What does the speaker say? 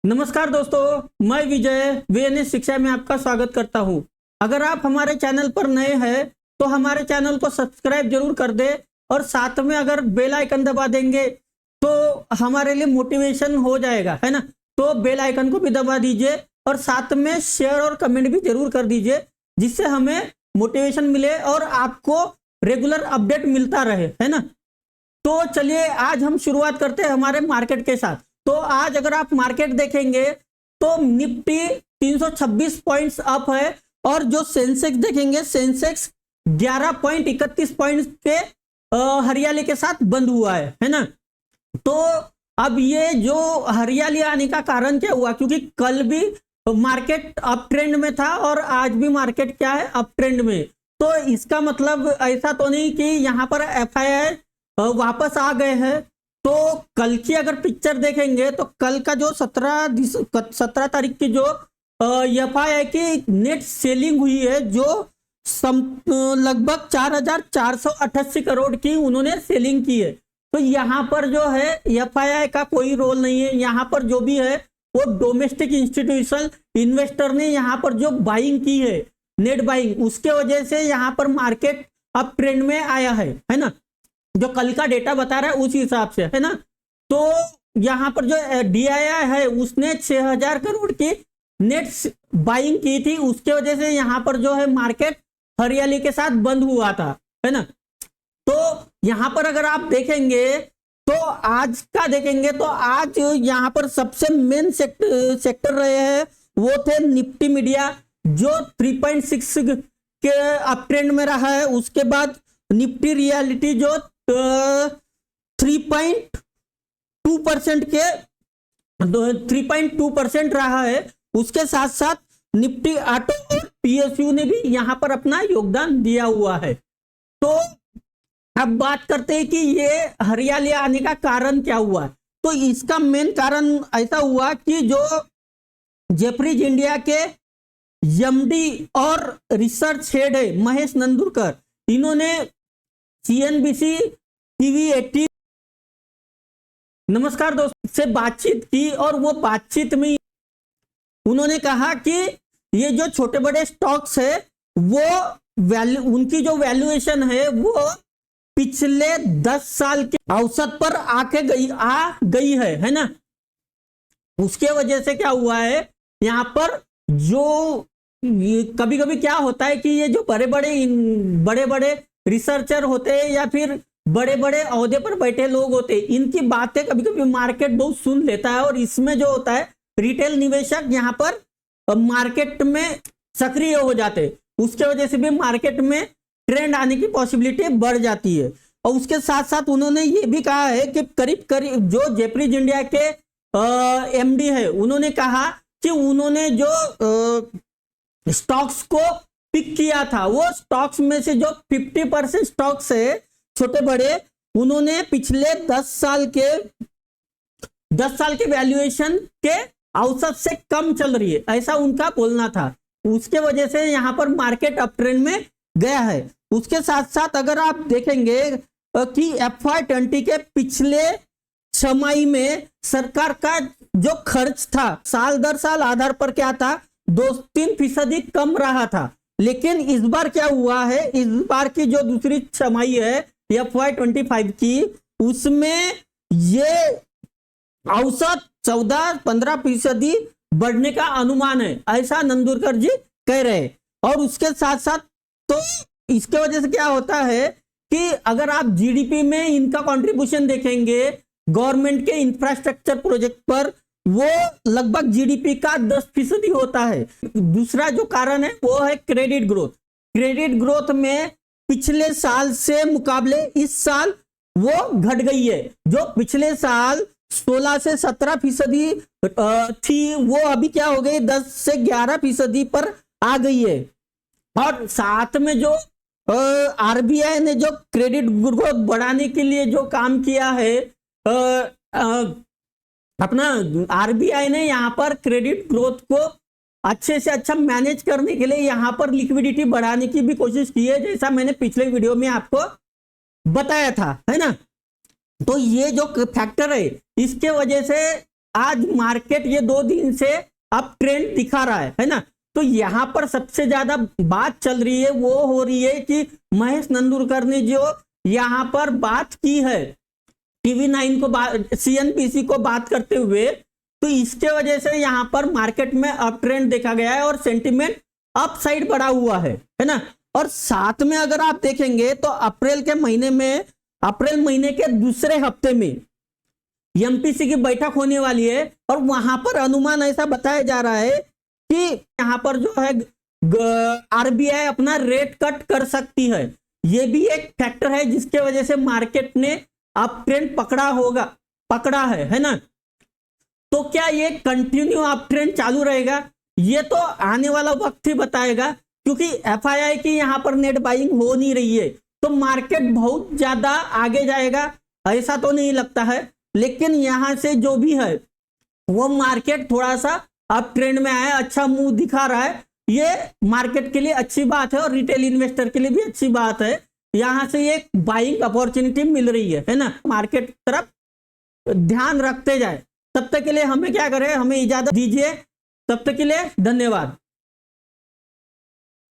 नमस्कार दोस्तों, मैं विजय वीएनएस शिक्षा में आपका स्वागत करता हूं। अगर आप हमारे चैनल पर नए हैं तो हमारे चैनल को सब्सक्राइब जरूर कर दे और साथ में अगर बेल आइकन दबा देंगे तो हमारे लिए मोटिवेशन हो जाएगा, है ना। तो बेल आइकन को भी दबा दीजिए और साथ में शेयर और कमेंट भी जरूर कर दीजिए, जिससे हमें मोटिवेशन मिले और आपको रेगुलर अपडेट मिलता रहे, है ना। तो चलिए आज हम शुरुआत करते हैं हमारे मार्केट के साथ। तो आज अगर आप मार्केट देखेंगे तो निफ्टी 326 पॉइंट्स अप है और जो सेंसेक्स देखेंगे, सेंसेक्स 11.31 पॉइंट्स के हरियाली के साथ बंद हुआ है ना। तो अब ये जो हरियाली आने का कारण क्या हुआ, क्योंकि कल भी मार्केट अप ट्रेंड में था और आज भी मार्केट क्या है, अप ट्रेंड में। तो इसका मतलब ऐसा तो नहीं कि यहाँ पर एफआईआई वापस आ गए हैं। तो कल की अगर पिक्चर देखेंगे तो कल का जो 17 तारीख की जो एफआईआई की नेट सेलिंग हुई है, जो लगभग 4,488 करोड़ की उन्होंने सेलिंग की है। तो यहाँ पर जो है एफआईआई का कोई रोल नहीं है। यहाँ पर जो भी है वो डोमेस्टिक इंस्टीट्यूशनल इन्वेस्टर ने यहाँ पर जो बाइंग की है, नेट बाइंग, उसके वजह से यहाँ पर मार्केट अप ट्रेंड में आया है ना। जो कल का डेटा बता रहा है उस हिसाब से, है ना। तो यहाँ पर जो डीआईआई है उसने 6,000 करोड़ की नेट बाइंग की थी, उसके वजह से यहाँ पर जो है मार्केट हरियाली के साथ बंद हुआ था, है ना। तो यहाँ पर अगर आप देखेंगे तो आज का देखेंगे तो आज यहाँ पर सबसे मेन सेक्टर रहे हैं वो थे निफ्टी मीडिया, जो 3.6 के अप ट्रेंड में रहा है। उसके बाद निफ्टी रियलिटी जो 3.2% के 3.2% रहा है। उसके साथ साथ निफ्टी ऑटो और पीएसयू ने भी यहां पर अपना योगदान दिया हुआ है। तो अब बात करते हैं कि ये हरियाली आने का कारण क्या हुआ। तो इसका मेन कारण ऐसा हुआ कि जो जेपरीज इंडिया के एमडी और रिसर्च हेड है महेश नंदुरकर, इन्होंने सीएनबीसी टीवी 18 नमस्कार दोस्तों से बातचीत की और वो बातचीत में उन्होंने कहा कि ये जो छोटे बड़े स्टॉक्स है वो उनकी जो वैल्यूएशन है वो पिछले 10 साल के औसत पर आ गई है ना। उसके वजह से क्या हुआ है, यहाँ पर जो कभी कभी क्या होता है कि ये जो बड़े बड़े रिसर्चर होते हैं या फिर बड़े बड़े ओहदे पर बैठे लोग होते हैं, इनकी बातें कभी कभी मार्केट बहुत सुन लेता है और इसमें जो होता है रिटेल निवेशक यहाँ पर मार्केट में सक्रिय हो जाते हैं। उसके वजह से भी मार्केट में ट्रेंड आने की पॉसिबिलिटी बढ़ जाती है। और उसके साथ साथ उन्होंने ये भी कहा है कि करीब करीब जो जेपरीज इंडिया के एमडी है, उन्होंने कहा कि उन्होंने जो स्टॉक्स को पिक किया था, वो स्टॉक्स में से जो 50% स्टॉक्स है छोटे बड़े, उन्होंने पिछले 10 साल के वैल्यूएशन के औसत से कम चल रही है, ऐसा उनका बोलना था। उसके वजह से यहाँ पर मार्केट अप ट्रेंड में गया है। उसके साथ साथ अगर आप देखेंगे कि FY20 के पिछले छमाही में सरकार का जो खर्च था साल दर साल आधार पर क्या था, 2-3% कम रहा था। लेकिन इस बार क्या हुआ है, इस बार की जो दूसरी छमाही है FY25 की, उसमें ये औसत 14-15% बढ़ने का अनुमान है, ऐसा नंदुरकर जी कह रहे हैं। और उसके साथ साथ तो इसके वजह से क्या होता है कि अगर आप जीडीपी में इनका कंट्रीब्यूशन देखेंगे गवर्नमेंट के इंफ्रास्ट्रक्चर प्रोजेक्ट पर, वो लगभग जीडीपी का 10% होता है। दूसरा जो कारण है वो है क्रेडिट ग्रोथ। क्रेडिट ग्रोथ में पिछले साल से मुकाबले इस साल वो घट गई है। जो पिछले साल 16 से 17% थी, वो अभी क्या हो गई, 10 से 11% पर आ गई है। और साथ में जो आरबीआई ने जो क्रेडिट ग्रोथ बढ़ाने के लिए जो काम किया है, अपना आरबीआई ने यहाँ पर क्रेडिट ग्रोथ को अच्छे से अच्छा मैनेज करने के लिए यहाँ पर लिक्विडिटी बढ़ाने की भी कोशिश की है, जैसा मैंने पिछले वीडियो में आपको बताया था, है ना। तो ये जो फैक्टर है इसके वजह से आज मार्केट ये 2 दिन से अप ट्रेंड दिखा रहा है ना। तो यहाँ पर सबसे ज्यादा बात चल रही है वो हो रही है कि महेश नंदुरकर ने जो यहाँ पर बात की है TV9 को CNBC को बात करते हुए, तो इसके वजह से यहाँ पर मार्केट में अप ट्रेंड देखा गया है और सेंटिमेंट अप साइड बढ़ा हुआ है ना। और साथ में अगर आप देखेंगे तो अप्रैल महीने के दूसरे हफ्ते में MPC की बैठक होने वाली है और वहां पर अनुमान ऐसा बताया जा रहा है कि यहाँ पर जो है RBI अपना रेट कट कर सकती है। ये भी एक फैक्टर है जिसके वजह से मार्केट ने अप ट्रेंड पकड़ा है ना। तो क्या ये कंटिन्यू अप ट्रेंड चालू रहेगा, ये तो आने वाला वक्त ही बताएगा, क्योंकि FII की यहाँ पर नेट बाइंग हो नहीं रही है। तो मार्केट बहुत ज्यादा आगे जाएगा ऐसा तो नहीं लगता है, लेकिन यहां से जो भी है वो मार्केट थोड़ा सा अप ट्रेंड में आया, अच्छा मुंह दिखा रहा है। ये मार्केट के लिए अच्छी बात है और रिटेल इन्वेस्टर के लिए भी अच्छी बात है। यहां से एक बाइंग अपॉर्चुनिटी मिल रही है ना। मार्केट तरफ ध्यान रखते जाए। तब तक के लिए हमें क्या करें, हमें इजाजत दीजिए। तब तक के लिए धन्यवाद।